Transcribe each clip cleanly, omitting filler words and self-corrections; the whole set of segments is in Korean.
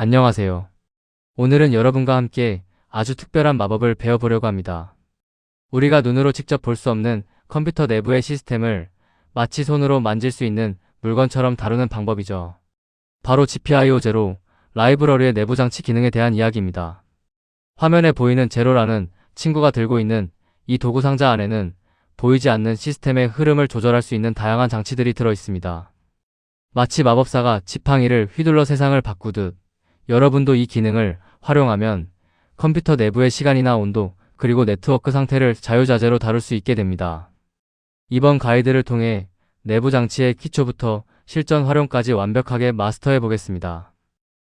안녕하세요. 오늘은 여러분과 함께 아주 특별한 마법을 배워보려고 합니다. 우리가 눈으로 직접 볼 수 없는 컴퓨터 내부의 시스템을 마치 손으로 만질 수 있는 물건처럼 다루는 방법이죠. 바로 GPIO 제로 라이브러리의 내부 장치 기능에 대한 이야기입니다. 화면에 보이는 제로라는 친구가 들고 있는 이 도구 상자 안에는 보이지 않는 시스템의 흐름을 조절할 수 있는 다양한 장치들이 들어 있습니다. 마치 마법사가 지팡이를 휘둘러 세상을 바꾸듯 여러분도 이 기능을 활용하면 컴퓨터 내부의 시간이나 온도, 그리고 네트워크 상태를 자유자재로 다룰 수 있게 됩니다. 이번 가이드를 통해 내부 장치의 기초부터 실전 활용까지 완벽하게 마스터해 보겠습니다.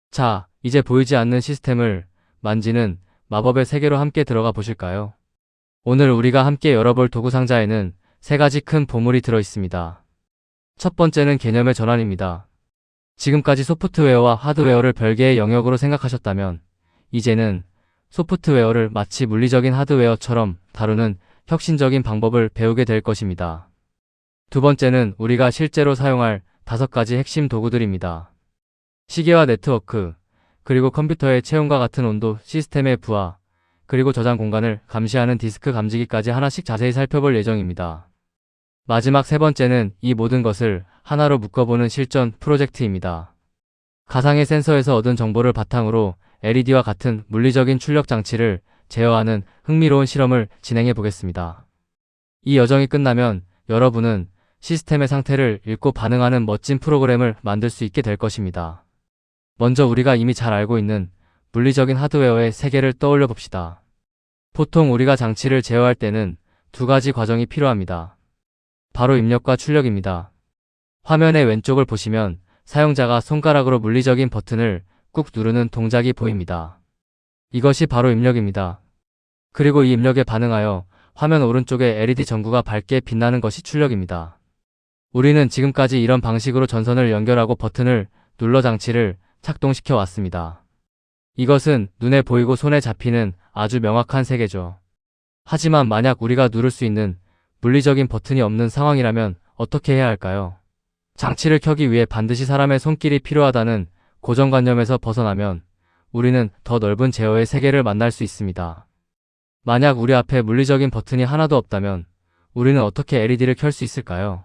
자, 이제 보이지 않는 시스템을 만지는 마법의 세계로 함께 들어가 보실까요? 오늘 우리가 함께 열어볼 도구 상자에는 세 가지 큰 보물이 들어 있습니다. 첫 번째는 개념의 전환입니다. 지금까지 소프트웨어와 하드웨어를 별개의 영역으로 생각하셨다면 이제는 소프트웨어를 마치 물리적인 하드웨어처럼 다루는 혁신적인 방법을 배우게 될 것입니다. 두 번째는 우리가 실제로 사용할 5가지 핵심 도구들입니다. 시계와 네트워크, 그리고 컴퓨터의 체온과 같은 온도, 시스템의 부하, 그리고 저장 공간을 감시하는 디스크 감지기까지 하나씩 자세히 살펴볼 예정입니다. 마지막 세 번째는 이 모든 것을 하나로 묶어보는 실전 프로젝트입니다. 가상의 센서에서 얻은 정보를 바탕으로 LED와 같은 물리적인 출력 장치를 제어하는 흥미로운 실험을 진행해 보겠습니다. 이 여정이 끝나면 여러분은 시스템의 상태를 읽고 반응하는 멋진 프로그램을 만들 수 있게 될 것입니다. 먼저 우리가 이미 잘 알고 있는 물리적인 하드웨어의 세계를 떠올려 봅시다. 보통 우리가 장치를 제어할 때는 두 가지 과정이 필요합니다. 바로 입력과 출력입니다. 화면의 왼쪽을 보시면 사용자가 손가락으로 물리적인 버튼을 꾹 누르는 동작이 보입니다. 이것이 바로 입력입니다. 그리고 이 입력에 반응하여 화면 오른쪽에 LED 전구가 밝게 빛나는 것이 출력입니다. 우리는 지금까지 이런 방식으로 전선을 연결하고 버튼을 눌러 장치를 작동시켜 왔습니다. 이것은 눈에 보이고 손에 잡히는 아주 명확한 세계죠. 하지만 만약 우리가 누를 수 있는 물리적인 버튼이 없는 상황이라면 어떻게 해야 할까요? 장치를 켜기 위해 반드시 사람의 손길이 필요하다는 고정관념에서 벗어나면 우리는 더 넓은 제어의 세계를 만날 수 있습니다. 만약 우리 앞에 물리적인 버튼이 하나도 없다면 우리는 어떻게 LED를 켤 수 있을까요?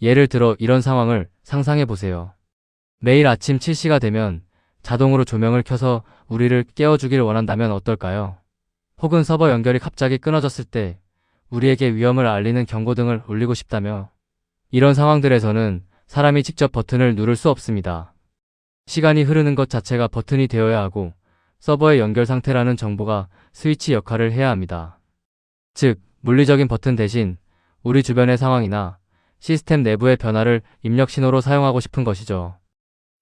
예를 들어 이런 상황을 상상해 보세요. 매일 아침 7시가 되면 자동으로 조명을 켜서 우리를 깨워주길 원한다면 어떨까요? 혹은 서버 연결이 갑자기 끊어졌을 때 우리에게 위험을 알리는 경고등을 울리고 싶다며. 이런 상황들에서는 사람이 직접 버튼을 누를 수 없습니다. 시간이 흐르는 것 자체가 버튼이 되어야 하고 서버의 연결 상태라는 정보가 스위치 역할을 해야 합니다. 즉, 물리적인 버튼 대신 우리 주변의 상황이나 시스템 내부의 변화를 입력 신호로 사용하고 싶은 것이죠.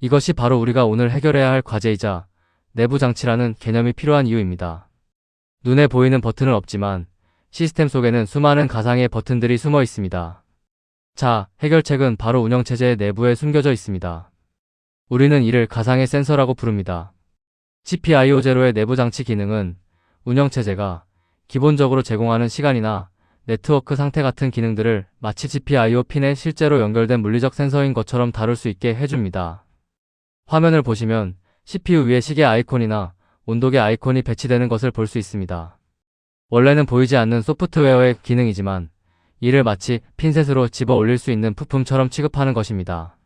이것이 바로 우리가 오늘 해결해야 할 과제이자 내부 장치라는 개념이 필요한 이유입니다. 눈에 보이는 버튼은 없지만 시스템 속에는 수많은 가상의 버튼들이 숨어 있습니다. 자, 해결책은 바로 운영체제의 내부에 숨겨져 있습니다. 우리는 이를 가상의 센서라고 부릅니다. GPIO 제로의 내부 장치 기능은 운영체제가 기본적으로 제공하는 시간이나 네트워크 상태 같은 기능들을 마치 GPIO 핀에 실제로 연결된 물리적 센서인 것처럼 다룰 수 있게 해줍니다. 화면을 보시면 CPU 위에 시계 아이콘이나 온도계 아이콘이 배치되는 것을 볼 수 있습니다. 원래는 보이지 않는 소프트웨어의 기능이지만 이를 마치 핀셋으로 집어 올릴 수 있는 부품처럼 취급하는 것입니다.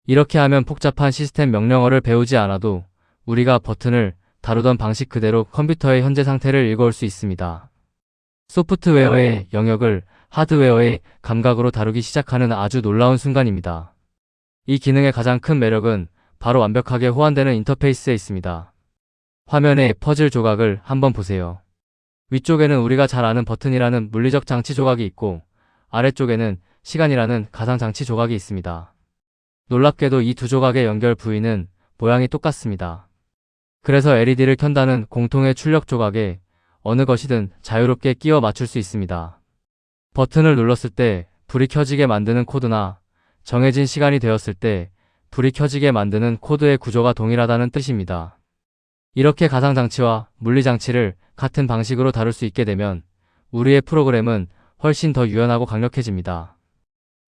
이렇게 하면 복잡한 시스템 명령어를 배우지 않아도 우리가 버튼을 다루던 방식 그대로 컴퓨터의 현재 상태를 읽어올 수 있습니다. 소프트웨어의 영역을 하드웨어의 감각으로 다루기 시작하는 아주 놀라운 순간입니다. 이 기능의 가장 큰 매력은 바로 완벽하게 호환되는 인터페이스에 있습니다. 화면의 퍼즐 조각을 한번 보세요. 위쪽에는 우리가 잘 아는 버튼이라는 물리적 장치 조각이 있고 아래쪽에는 시간이라는 가상 장치 조각이 있습니다. 놀랍게도 이 두 조각의 연결 부위는 모양이 똑같습니다. 그래서 LED를 켠다는 공통의 출력 조각에 어느 것이든 자유롭게 끼워 맞출 수 있습니다. 버튼을 눌렀을 때 불이 켜지게 만드는 코드나 정해진 시간이 되었을 때 불이 켜지게 만드는 코드의 구조가 동일하다는 뜻입니다. 이렇게 가상장치와 물리장치를 같은 방식으로 다룰 수 있게 되면 우리의 프로그램은 훨씬 더 유연하고 강력해집니다.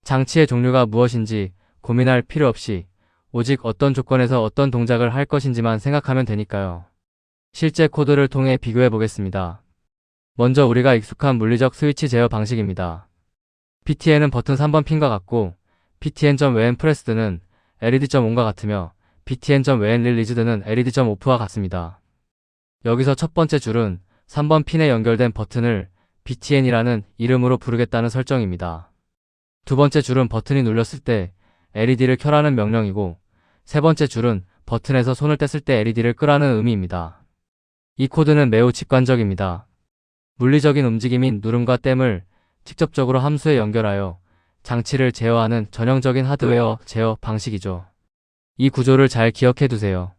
장치의 종류가 무엇인지 고민할 필요 없이 오직 어떤 조건에서 어떤 동작을 할 것인지만 생각하면 되니까요. 실제 코드를 통해 비교해 보겠습니다. 먼저 우리가 익숙한 물리적 스위치 제어 방식입니다. PTN은 버튼 3번 핀과 같고 PTN.when pressed는 LED.on과 같으며 PTN.when released는 LED.off와 같습니다. 여기서 첫 번째 줄은 3번 핀에 연결된 버튼을 BTN이라는 이름으로 부르겠다는 설정입니다. 두 번째 줄은 버튼이 눌렸을 때 LED를 켜라는 명령이고 세 번째 줄은 버튼에서 손을 뗐을 때 LED를 끄라는 의미입니다. 이 코드는 매우 직관적입니다. 물리적인 움직임인 누름과 댐을 직접적으로 함수에 연결하여 장치를 제어하는 전형적인 하드웨어 제어 방식이죠. 이 구조를 잘 기억해 두세요.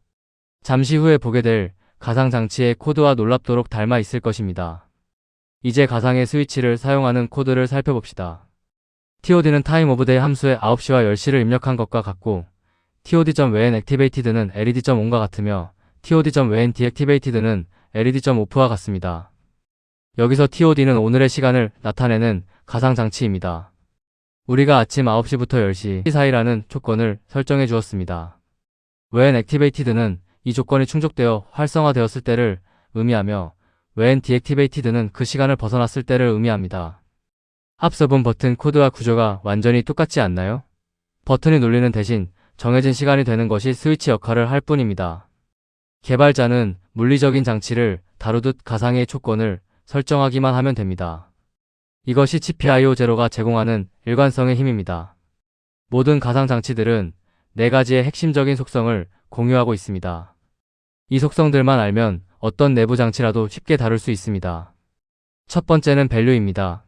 잠시 후에 보게 될 가상장치의 코드와 놀랍도록 닮아 있을 것입니다. 이제 가상의 스위치를 사용하는 코드를 살펴봅시다. TOD는 타임 오브 데이 함수에 9시와 10시를 입력한 것과 같고 TOD.when activated는 LED.on과 같으며 TOD.when deactivated는 LED.off와 같습니다. 여기서 TOD는 오늘의 시간을 나타내는 가상장치입니다. 우리가 아침 9시부터 10시 사이라는 조건을 설정해 주었습니다. when activated는 이 조건이 충족되어 활성화되었을 때를 의미하며 when deactivated는 그 시간을 벗어났을 때를 의미합니다. 앞서 본 버튼 코드와 구조가 완전히 똑같지 않나요? 버튼이 눌리는 대신 정해진 시간이 되는 것이 스위치 역할을 할 뿐입니다. 개발자는 물리적인 장치를 다루듯 가상의 조건을 설정하기만 하면 됩니다. 이것이 GPIO0가 제공하는 일관성의 힘입니다. 모든 가상장치들은 4가지의 핵심적인 속성을 공유하고 있습니다. 이 속성들만 알면 어떤 내부 장치라도 쉽게 다룰 수 있습니다. 첫 번째는 value입니다.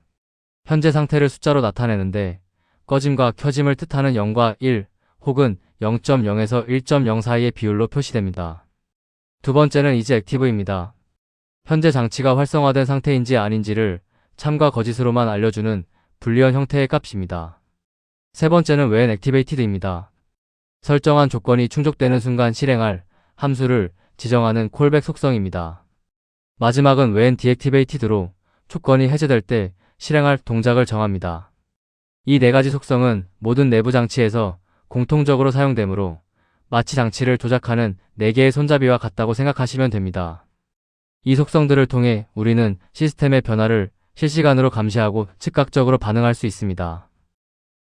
현재 상태를 숫자로 나타내는데 꺼짐과 켜짐을 뜻하는 0과 1 혹은 0.0에서 1.0 사이의 비율로 표시됩니다. 두 번째는 is active입니다. 현재 장치가 활성화된 상태인지 아닌지를 참과 거짓으로만 알려주는 불리언 형태의 값입니다. 세 번째는 when activated입니다. 설정한 조건이 충족되는 순간 실행할 함수를 지정하는 콜백 속성입니다. 마지막은 when deactivated로 조건이 해제될 때 실행할 동작을 정합니다. 이 4가지 속성은 모든 내부 장치에서 공통적으로 사용되므로 마치 장치를 조작하는 4개의 손잡이와 같다고 생각하시면 됩니다. 이 속성들을 통해 우리는 시스템의 변화를 실시간으로 감시하고 즉각적으로 반응할 수 있습니다.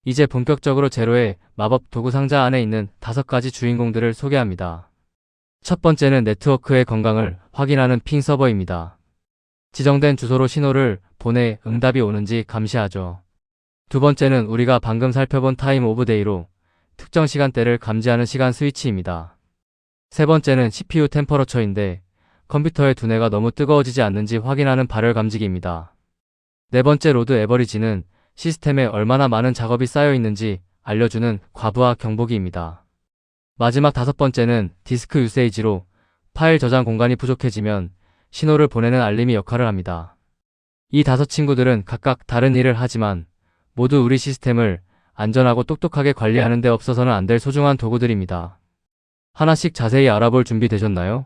이제 본격적으로 제로의 마법 도구 상자 안에 있는 5가지 주인공들을 소개합니다. 첫 번째는 네트워크의 건강을 확인하는 핑 서버입니다. 지정된 주소로 신호를 보내 응답이 오는지 감시하죠. 두 번째는 우리가 방금 살펴본 타임 오브 데이로 특정 시간대를 감지하는 시간 스위치입니다. 세 번째는 CPU 템퍼러처인데 컴퓨터의 두뇌가 너무 뜨거워지지 않는지 확인하는 발열 감지기입니다. 네 번째 로드 에버리지는 시스템에 얼마나 많은 작업이 쌓여 있는지 알려주는 과부하 경보기입니다. 마지막 5번째는 디스크 유세이지로 파일 저장 공간이 부족해지면 신호를 보내는 알림이 역할을 합니다. 이 5친구들은 각각 다른 일을 하지만 모두 우리 시스템을 안전하고 똑똑하게 관리하는 데 없어서는 안 될 소중한 도구들입니다. 하나씩 자세히 알아볼 준비 되셨나요?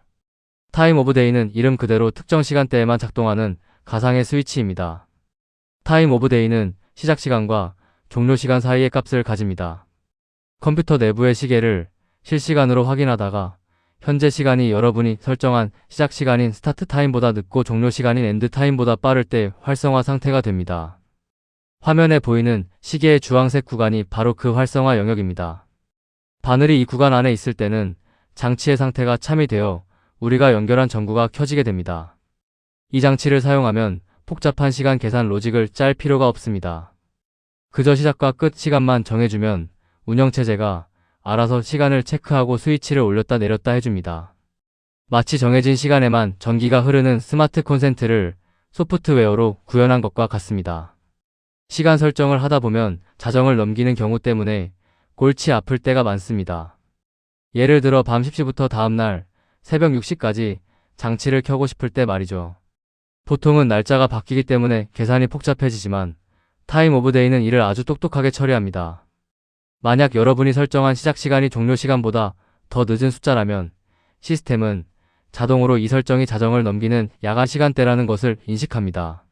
타임 오브 데이는 이름 그대로 특정 시간대에만 작동하는 가상의 스위치입니다. 타임 오브 데이는 시작 시간과 종료 시간 사이의 값을 가집니다. 컴퓨터 내부의 시계를 실시간으로 확인하다가 현재 시간이 여러분이 설정한 시작 시간인 스타트 타임보다 늦고 종료 시간인 엔드 타임보다 빠를 때 활성화 상태가 됩니다. 화면에 보이는 시계의 주황색 구간이 바로 그 활성화 영역입니다. 바늘이 이 구간 안에 있을 때는 장치의 상태가 참이 되어 우리가 연결한 전구가 켜지게 됩니다. 이 장치를 사용하면 복잡한 시간 계산 로직을 짤 필요가 없습니다. 그저 시작과 끝 시간만 정해주면 운영체제가 알아서 시간을 체크하고 스위치를 올렸다 내렸다 해줍니다. 마치 정해진 시간에만 전기가 흐르는 스마트 콘센트를 소프트웨어로 구현한 것과 같습니다. 시간 설정을 하다 보면 자정을 넘기는 경우 때문에 골치 아플 때가 많습니다. 예를 들어 밤 10시부터 다음날 새벽 6시까지 장치를 켜고 싶을 때 말이죠. 보통은 날짜가 바뀌기 때문에 계산이 복잡해지지만 타임 오브 데이는 이를 아주 똑똑하게 처리합니다. 만약 여러분이 설정한 시작 시간이 종료 시간보다 더 늦은 숫자라면 시스템은 자동으로 이 설정이 자정을 넘기는 야간 시간대라는 것을 인식합니다.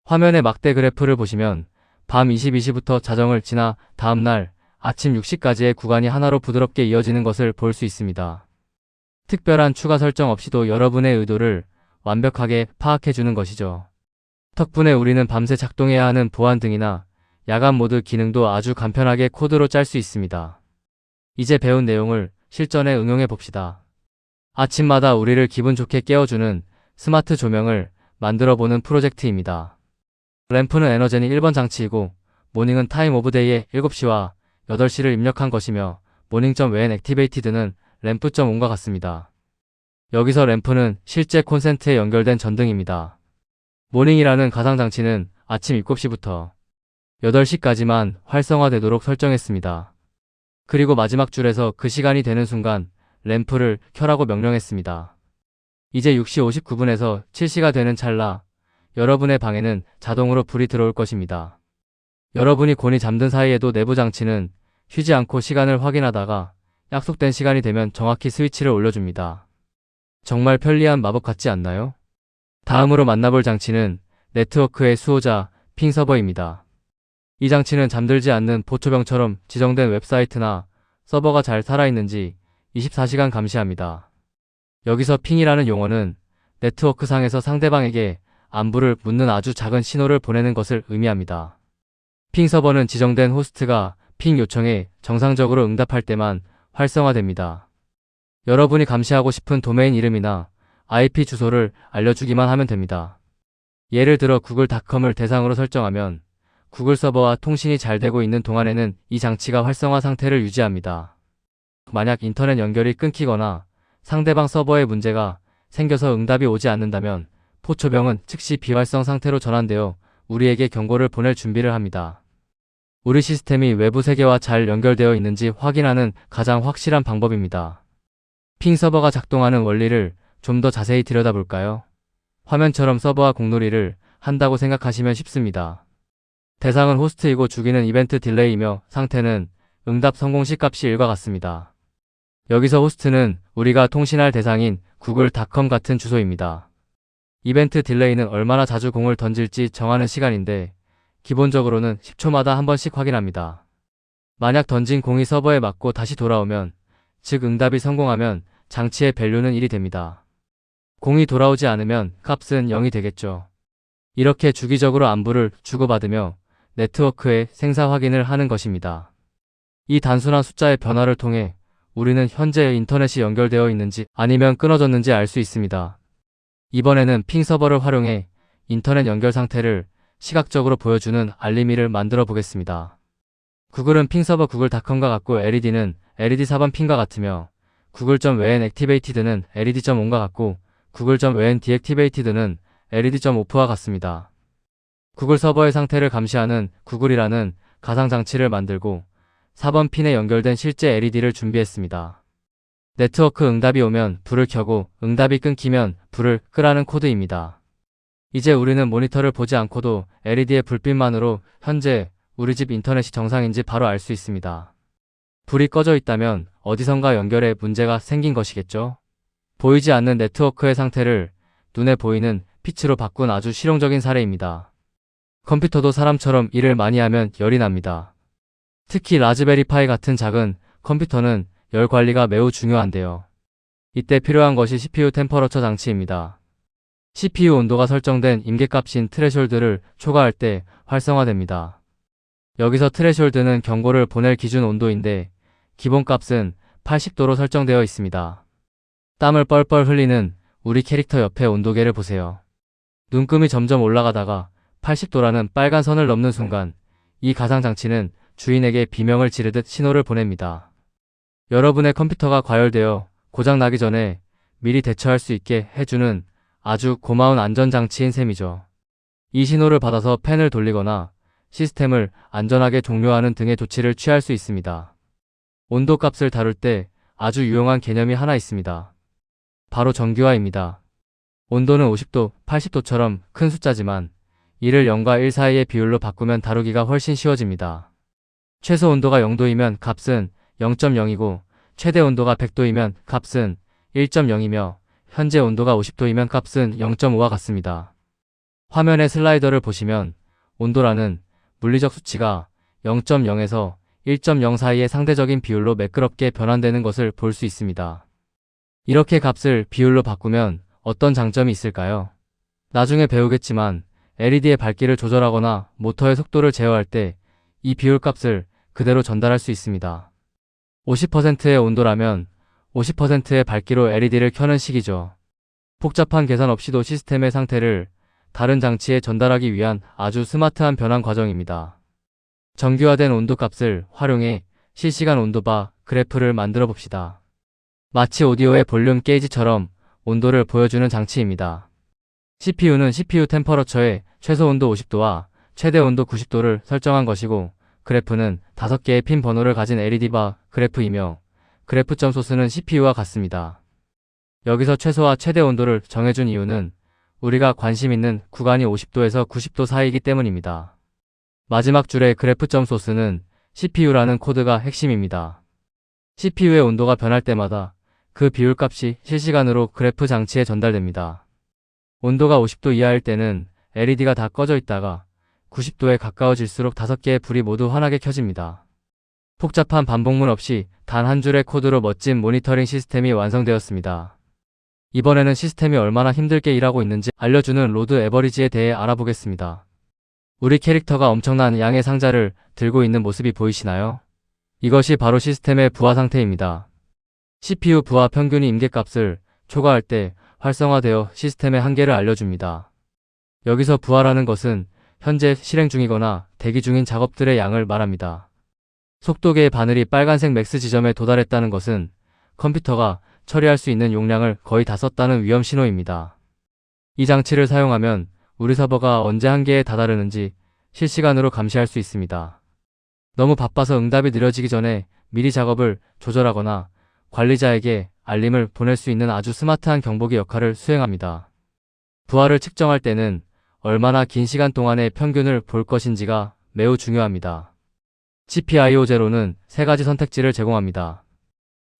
화면의 막대 그래프를 보시면 밤 22시부터 자정을 지나 다음날 아침 6시까지의 구간이 하나로 부드럽게 이어지는 것을 볼 수 있습니다. 특별한 추가 설정 없이도 여러분의 의도를 완벽하게 파악해주는 것이죠. 덕분에 우리는 밤새 작동해야 하는 보안 등이나 야간 모드 기능도 아주 간편하게 코드로 짤 수 있습니다. 이제 배운 내용을 실전에 응용해 봅시다. 아침마다 우리를 기분 좋게 깨워주는 스마트 조명을 만들어보는 프로젝트입니다. 램프는 에너제니 1번 장치이고 모닝은 타임 오브 데이의 7시와 8시를 입력한 것이며 모닝.when 액티베이티드는 램프.on과 같습니다. 여기서 램프는 실제 콘센트에 연결된 전등입니다. 모닝이라는 가상장치는 아침 7시부터 8시까지만 활성화되도록 설정했습니다. 그리고 마지막 줄에서 그 시간이 되는 순간 램프를 켜라고 명령했습니다. 이제 6시 59분에서 7시가 되는 찰나 여러분의 방에는 자동으로 불이 들어올 것입니다. 여러분이 곤히 잠든 사이에도 내부 장치는 쉬지 않고 시간을 확인하다가 약속된 시간이 되면 정확히 스위치를 올려줍니다. 정말 편리한 마법 같지 않나요? 다음으로 만나볼 장치는 네트워크의 수호자 핑 서버입니다. 이 장치는 잠들지 않는 보초병처럼 지정된 웹사이트나 서버가 잘 살아있는지 24시간 감시합니다. 여기서 핑이라는 용어는 네트워크상에서 상대방에게 안부를 묻는 아주 작은 신호를 보내는 것을 의미합니다. 핑 서버는 지정된 호스트가 핑 요청에 정상적으로 응답할 때만 활성화됩니다. 여러분이 감시하고 싶은 도메인 이름이나 IP 주소를 알려주기만 하면 됩니다. 예를 들어 구글닷컴을 대상으로 설정하면 구글 서버와 통신이 잘 되고 있는 동안에는 이 장치가 활성화 상태를 유지합니다. 만약 인터넷 연결이 끊기거나 상대방 서버에 문제가 생겨서 응답이 오지 않는다면 포초병은 즉시 비활성 상태로 전환되어 우리에게 경고를 보낼 준비를 합니다. 우리 시스템이 외부 세계와 잘 연결되어 있는지 확인하는 가장 확실한 방법입니다. 핑 서버가 작동하는 원리를 좀 더 자세히 들여다볼까요? 화면처럼 서버와 공놀이를 한다고 생각하시면 쉽습니다. 대상은 호스트이고 주기는 이벤트 딜레이이며 상태는 응답 성공 시 값이 1과 같습니다. 여기서 호스트는 우리가 통신할 대상인 구글닷컴 같은 주소입니다. 이벤트 딜레이는 얼마나 자주 공을 던질지 정하는 시간인데 기본적으로는 10초마다 한 번씩 확인합니다. 만약 던진 공이 서버에 맞고 다시 돌아오면, 즉 응답이 성공하면 장치의 밸류는 1이 됩니다. 공이 돌아오지 않으면 값은 0이 되겠죠. 이렇게 주기적으로 안부를 주고받으며 네트워크의 생사 확인을 하는 것입니다. 이 단순한 숫자의 변화를 통해 우리는 현재 인터넷이 연결되어 있는지 아니면 끊어졌는지 알 수 있습니다. 이번에는 핑 서버를 활용해 인터넷 연결 상태를 시각적으로 보여주는 알림이를 만들어 보겠습니다. 구글은 핑 서버 구글닷컴과 같고 LED는 LED 4번 핑과 같으며 구글.when activated는 LED.on과 같고 구글.when deactivated는 LED.off와 같습니다. 구글 서버의 상태를 감시하는 구글이라는 가상장치를 만들고 4번 핀에 연결된 실제 LED를 준비했습니다. 네트워크 응답이 오면 불을 켜고 응답이 끊기면 불을 끄라는 코드입니다. 이제 우리는 모니터를 보지 않고도 LED의 불빛만으로 현재 우리 집 인터넷이 정상인지 바로 알 수 있습니다. 불이 꺼져 있다면 어디선가 연결에 문제가 생긴 것이겠죠? 보이지 않는 네트워크의 상태를 눈에 보이는 빛으로 바꾼 아주 실용적인 사례입니다. 컴퓨터도 사람처럼 일을 많이 하면 열이 납니다. 특히 라즈베리파이 같은 작은 컴퓨터는 열 관리가 매우 중요한데요. 이때 필요한 것이 CPU 템퍼러처 장치입니다. CPU 온도가 설정된 임계값인 트레숄드를 초과할 때 활성화됩니다. 여기서 트레숄드는 경고를 보낼 기준 온도인데 기본값은 80도로 설정되어 있습니다. 땀을 뻘뻘 흘리는 우리 캐릭터 옆에 온도계를 보세요. 눈금이 점점 올라가다가 80도라는 빨간 선을 넘는 순간 이 가상장치는 주인에게 비명을 지르듯 신호를 보냅니다. 여러분의 컴퓨터가 과열되어 고장나기 전에 미리 대처할 수 있게 해주는 아주 고마운 안전장치인 셈이죠. 이 신호를 받아서 팬을 돌리거나 시스템을 안전하게 종료하는 등의 조치를 취할 수 있습니다. 온도값을 다룰 때 아주 유용한 개념이 하나 있습니다. 바로 정규화입니다. 온도는 50도, 80도처럼 큰 숫자지만 이를 0과 1 사이의 비율로 바꾸면 다루기가 훨씬 쉬워집니다. 최소 온도가 0도이면 값은 0.0이고 최대 온도가 100도이면 값은 1.0이며 현재 온도가 50도이면 값은 0.5와 같습니다. 화면의 슬라이더를 보시면 온도라는 물리적 수치가 0.0에서 1.0 사이의 상대적인 비율로 매끄럽게 변환되는 것을 볼 수 있습니다. 이렇게 값을 비율로 바꾸면 어떤 장점이 있을까요? 나중에 배우겠지만 LED의 밝기를 조절하거나 모터의 속도를 제어할 때 이 비율 값을 그대로 전달할 수 있습니다. 50%의 온도라면 50%의 밝기로 LED를 켜는 식이죠. 복잡한 계산 없이도 시스템의 상태를 다른 장치에 전달하기 위한 아주 스마트한 변환 과정입니다. 정규화된 온도 값을 활용해 실시간 온도바 그래프를 만들어 봅시다. 마치 오디오의 볼륨 게이지처럼 온도를 보여주는 장치입니다. CPU는 CPU 템퍼러처의 최소 온도 50도와 최대 온도 90도를 설정한 것이고, 그래프는 5개의 핀 번호를 가진 LED바 그래프이며 그래프점 소스는 CPU와 같습니다. 여기서 최소와 최대 온도를 정해준 이유는 우리가 관심 있는 구간이 50도에서 90도 사이이기 때문입니다. 마지막 줄의 그래프점 소스는 CPU라는 코드가 핵심입니다. CPU의 온도가 변할 때마다 그 비율값이 실시간으로 그래프 장치에 전달됩니다. 온도가 50도 이하일 때는 LED가 다 꺼져 있다가 90도에 가까워질수록 5개의 불이 모두 환하게 켜집니다. 복잡한 반복문 없이 단 한 줄의 코드로 멋진 모니터링 시스템이 완성되었습니다. 이번에는 시스템이 얼마나 힘들게 일하고 있는지 알려주는 로드 에버리지에 대해 알아보겠습니다. 우리 캐릭터가 엄청난 양의 상자를 들고 있는 모습이 보이시나요? 이것이 바로 시스템의 부하 상태입니다. CPU 부하 평균이 임계값을 초과할 때 활성화되어 시스템의 한계를 알려줍니다. 여기서 부하라는 것은 현재 실행 중이거나 대기 중인 작업들의 양을 말합니다. 속도계의 바늘이 빨간색 맥스 지점에 도달했다는 것은 컴퓨터가 처리할 수 있는 용량을 거의 다 썼다는 위험 신호입니다. 이 장치를 사용하면 우리 서버가 언제 한계에 다다르는지 실시간으로 감시할 수 있습니다. 너무 바빠서 응답이 느려지기 전에 미리 작업을 조절하거나 관리자에게 알림을 보낼 수 있는 아주 스마트한 경보기 역할을 수행합니다. 부하를 측정할 때는 얼마나 긴 시간 동안의 평균을 볼 것인지가 매우 중요합니다. GPIO0는 3가지 선택지를 제공합니다.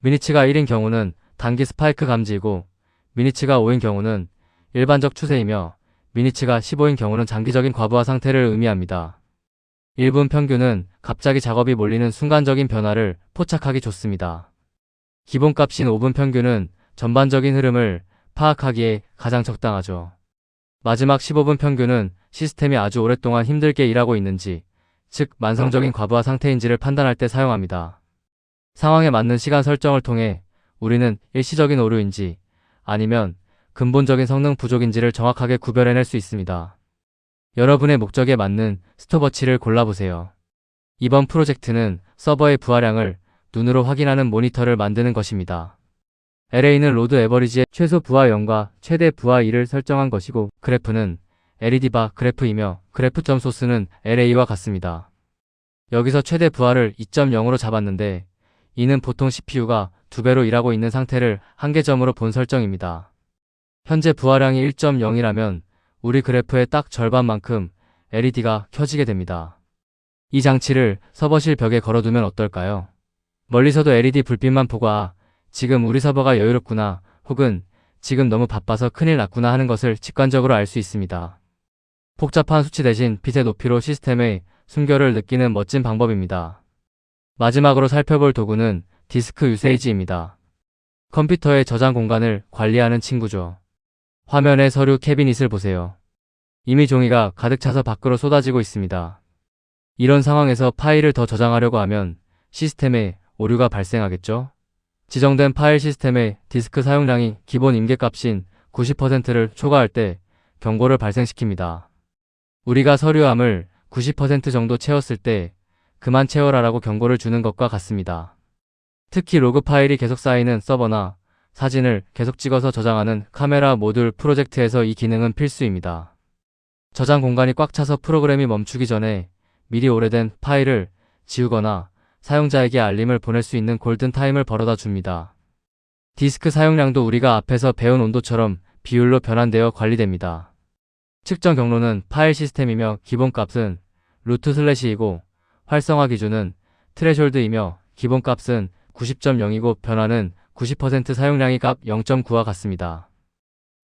미니츠가 1인 경우는 단기 스파이크 감지이고, 미니츠가 5인 경우는 일반적 추세이며, 미니츠가 15인 경우는 장기적인 과부하 상태를 의미합니다. 1분 평균은 갑자기 작업이 몰리는 순간적인 변화를 포착하기 좋습니다. 기본값인 5분 평균은 전반적인 흐름을 파악하기에 가장 적당하죠. 마지막 15분 평균은 시스템이 아주 오랫동안 힘들게 일하고 있는지, 즉 만성적인 과부하 상태인지를 판단할 때 사용합니다. 상황에 맞는 시간 설정을 통해 우리는 일시적인 오류인지 아니면 근본적인 성능 부족인지를 정확하게 구별해낼 수 있습니다. 여러분의 목적에 맞는 스톱워치를 골라보세요. 이번 프로젝트는 서버의 부하량을 눈으로 확인하는 모니터를 만드는 것입니다. LA는 로드 에버리지의 최소 부하 0과 최대 부하 2를 설정한 것이고, 그래프는 LED바 그래프이며 그래프점 소스는 LA와 같습니다. 여기서 최대 부하를 2.0으로 잡았는데, 이는 보통 CPU가 2배로 일하고 있는 상태를 한계점으로 본 설정입니다. 현재 부하량이 1.0이라면 우리 그래프의 딱 절반만큼 LED가 켜지게 됩니다. 이 장치를 서버실 벽에 걸어두면 어떨까요? 멀리서도 LED 불빛만 보고 지금 우리 서버가 여유롭구나, 혹은 지금 너무 바빠서 큰일 났구나 하는 것을 직관적으로 알 수 있습니다. 복잡한 수치 대신 빛의 높이로 시스템의 숨결을 느끼는 멋진 방법입니다. 마지막으로 살펴볼 도구는 디스크 유세이지입니다. 컴퓨터의 저장 공간을 관리하는 친구죠. 화면에 서류 캐비닛을 보세요. 이미 종이가 가득 차서 밖으로 쏟아지고 있습니다. 이런 상황에서 파일을 더 저장하려고 하면 시스템에 오류가 발생하겠죠? 지정된 파일 시스템의 디스크 사용량이 기본 임계값인 90%를 초과할 때 경고를 발생시킵니다. 우리가 서류함을 90% 정도 채웠을 때 그만 채워라라고 경고를 주는 것과 같습니다. 특히 로그 파일이 계속 쌓이는 서버나 사진을 계속 찍어서 저장하는 카메라 모듈 프로젝트에서 이 기능은 필수입니다. 저장 공간이 꽉 차서 프로그램이 멈추기 전에 미리 오래된 파일을 지우거나 사용자에게 알림을 보낼 수 있는 골든타임을 벌어다 줍니다. 디스크 사용량도 우리가 앞에서 배운 온도처럼 비율로 변환되어 관리됩니다. 측정 경로는 파일 시스템이며 기본값은 루트/이고 활성화 기준은 트레숄드이며 기본값은 90.0이고 변화는 90% 사용량이 값 0.9와 같습니다.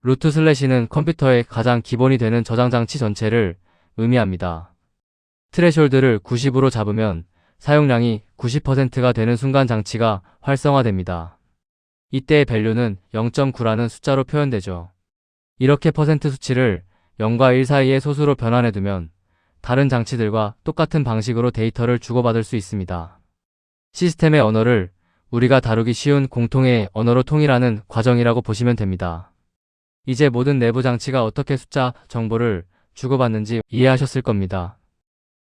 루트/는 컴퓨터의 가장 기본이 되는 저장 장치 전체를 의미합니다. 트레숄드를 90으로 잡으면 사용량이 90%가 되는 순간 장치가 활성화됩니다. 이때의 밸류는 0.9라는 숫자로 표현되죠. 이렇게 퍼센트 수치를 0과 1 사이의 소수로 변환해두면 다른 장치들과 똑같은 방식으로 데이터를 주고받을 수 있습니다. 시스템의 언어를 우리가 다루기 쉬운 공통의 언어로 통일하는 과정이라고 보시면 됩니다. 이제 모든 내부 장치가 어떻게 숫자 정보를 주고받는지 이해하셨을 겁니다.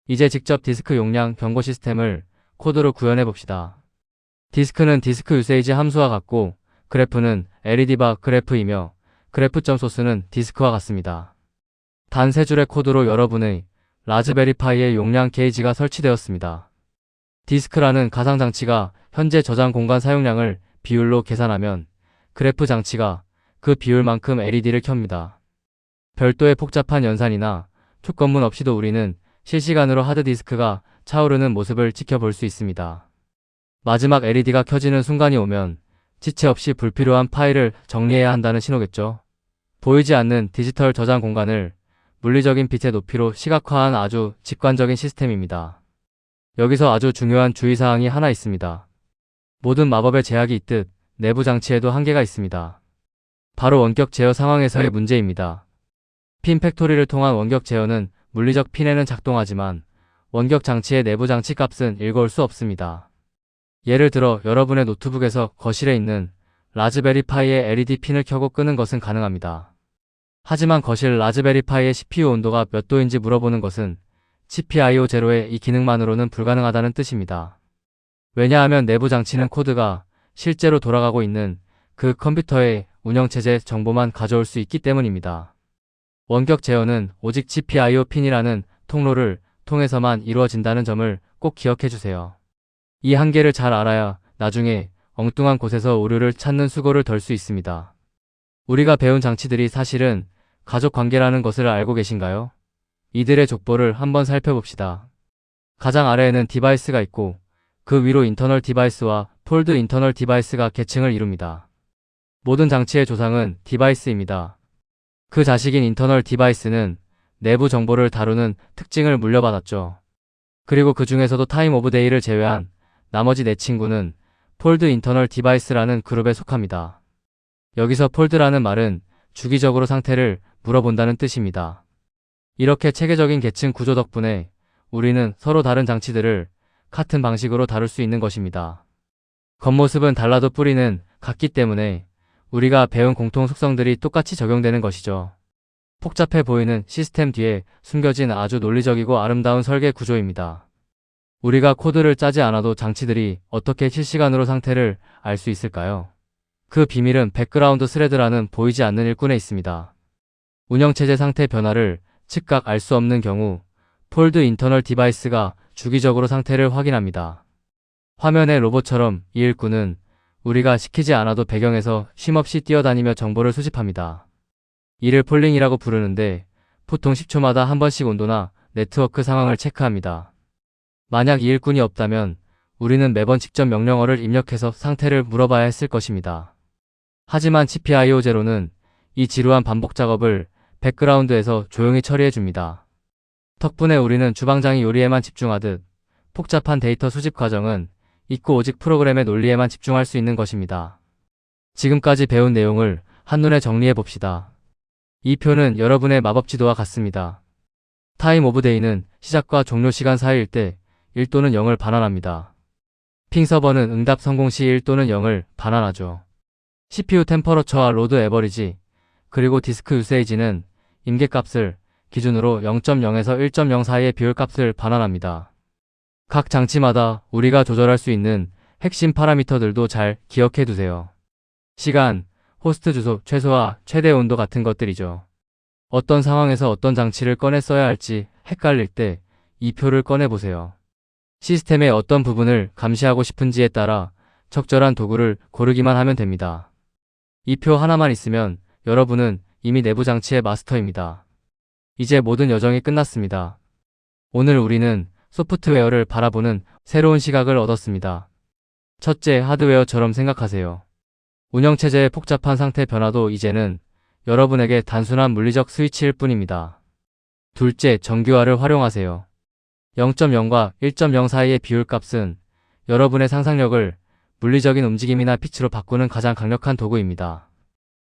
이제 직접 디스크 용량 경고 시스템을 코드로 구현해 봅시다. 디스크는 디스크 유세이지 함수와 같고 그래프는 LED바 그래프이며 그래프.소스는 디스크와 같습니다. 단 3줄의 코드로 여러분의 라즈베리파이의 용량 게이지가 설치되었습니다. 디스크라는 가상 장치가 현재 저장 공간 사용량을 비율로 계산하면 그래프 장치가 그 비율만큼 LED를 켭니다. 별도의 복잡한 연산이나 촉건문 없이도 우리는 실시간으로 하드디스크가 차오르는 모습을 지켜볼 수 있습니다. 마지막 LED가 켜지는 순간이 오면 지체 없이 불필요한 파일을 정리해야 한다는 신호겠죠. 보이지 않는 디지털 저장 공간을 물리적인 빛의 높이로 시각화한 아주 직관적인 시스템입니다. 여기서 아주 중요한 주의사항이 하나 있습니다. 모든 마법에 제약이 있듯 내부 장치에도 한계가 있습니다. 바로 원격 제어 상황에서의 문제입니다. 핀 팩토리를 통한 원격 제어는 물리적 핀에는 작동하지만 원격 장치의 내부 장치 값은 읽어올 수 없습니다. 예를 들어 여러분의 노트북에서 거실에 있는 라즈베리파이의 LED 핀을 켜고 끄는 것은 가능합니다. 하지만 거실 라즈베리파이의 CPU 온도가 몇 도인지 물어보는 것은 GPIO 제로의 이 기능만으로는 불가능하다는 뜻입니다. 왜냐하면 내부 장치는 코드가 실제로 돌아가고 있는 그 컴퓨터의 운영체제 정보만 가져올 수 있기 때문입니다. 원격 제어는 오직 GPIO 핀이라는 통로를 통해서만 이루어진다는 점을 꼭 기억해 주세요. 이 한계를 잘 알아야 나중에 엉뚱한 곳에서 오류를 찾는 수고를 덜 수 있습니다. 우리가 배운 장치들이 사실은 가족 관계라는 것을 알고 계신가요? 이들의 족보를 한번 살펴봅시다. 가장 아래에는 디바이스가 있고 그 위로 인터널 디바이스와 폴드 인터널 디바이스가 계층을 이룹니다. 모든 장치의 조상은 디바이스입니다. 그 자식인 인터널 디바이스는 내부 정보를 다루는 특징을 물려받았죠. 그리고 그 중에서도 타임 오브 데이를 제외한 나머지 4친구는 폴드 인터널 디바이스라는 그룹에 속합니다. 여기서 폴드라는 말은 주기적으로 상태를 물어본다는 뜻입니다. 이렇게 체계적인 계층 구조 덕분에 우리는 서로 다른 장치들을 같은 방식으로 다룰 수 있는 것입니다. 겉모습은 달라도 뿌리는 같기 때문에 우리가 배운 공통 속성들이 똑같이 적용되는 것이죠. 복잡해 보이는 시스템 뒤에 숨겨진 아주 논리적이고 아름다운 설계 구조입니다. 우리가 코드를 짜지 않아도 장치들이 어떻게 실시간으로 상태를 알 수 있을까요? 그 비밀은 백그라운드 스레드라는 보이지 않는 일꾼에 있습니다. 운영체제 상태 변화를 즉각 알 수 없는 경우 폴드 인터널 디바이스가 주기적으로 상태를 확인합니다. 화면의 로봇처럼 이 일꾼은 우리가 시키지 않아도 배경에서 쉼없이 뛰어다니며 정보를 수집합니다. 이를 폴링이라고 부르는데 보통 10초마다 한 번씩 온도나 네트워크 상황을 체크합니다. 만약 이 일꾼이 없다면 우리는 매번 직접 명령어를 입력해서 상태를 물어봐야 했을 것입니다. 하지만 GPIO 제로는 이 지루한 반복 작업을 백그라운드에서 조용히 처리해줍니다. 덕분에 우리는 주방장이 요리에만 집중하듯 복잡한 데이터 수집 과정은 잊고 오직 프로그램의 논리에만 집중할 수 있는 것입니다. 지금까지 배운 내용을 한눈에 정리해 봅시다. 이 표는 여러분의 마법 지도와 같습니다. 타임 오브 데이는 시작과 종료 시간 사이일 때 1 또는 0을 반환합니다. 핑 서버는 응답 성공 시 1 또는 0을 반환하죠. CPU 템퍼러처와 로드 에버리지, 그리고 디스크 유세이지는 임계값을 기준으로 0.0에서 1.0 사이의 비율값을 반환합니다. 각 장치마다 우리가 조절할 수 있는 핵심 파라미터들도 잘 기억해 두세요. 시간, 호스트 주소, 최소화, 최대 온도 같은 것들이죠. 어떤 상황에서 어떤 장치를 꺼내 써야 할지 헷갈릴 때 이 표를 꺼내보세요. 시스템의 어떤 부분을 감시하고 싶은지에 따라 적절한 도구를 고르기만 하면 됩니다. 이 표 하나만 있으면 여러분은 이미 내부 장치의 마스터입니다. 이제 모든 여정이 끝났습니다. 오늘 우리는 소프트웨어를 바라보는 새로운 시각을 얻었습니다. 첫째, 하드웨어처럼 생각하세요. 운영체제의 복잡한 상태 변화도 이제는 여러분에게 단순한 물리적 스위치일 뿐입니다. 둘째, 정규화를 활용하세요. 0.0과 1.0 사이의 비율 값은 여러분의 상상력을 물리적인 움직임이나 빛으로 바꾸는 가장 강력한 도구입니다.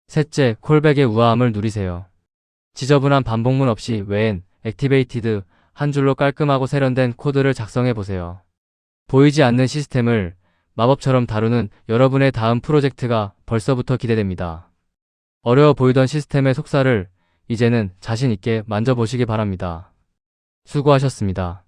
셋째, 콜백의 우아함을 누리세요. 지저분한 반복문 없이 when, activated, 한 줄로 깔끔하고 세련된 코드를 작성해 보세요. 보이지 않는 시스템을 마법처럼 다루는 여러분의 다음 프로젝트가 벌써부터 기대됩니다. 어려워 보이던 시스템의 속살을 이제는 자신 있게 만져보시기 바랍니다. 수고하셨습니다.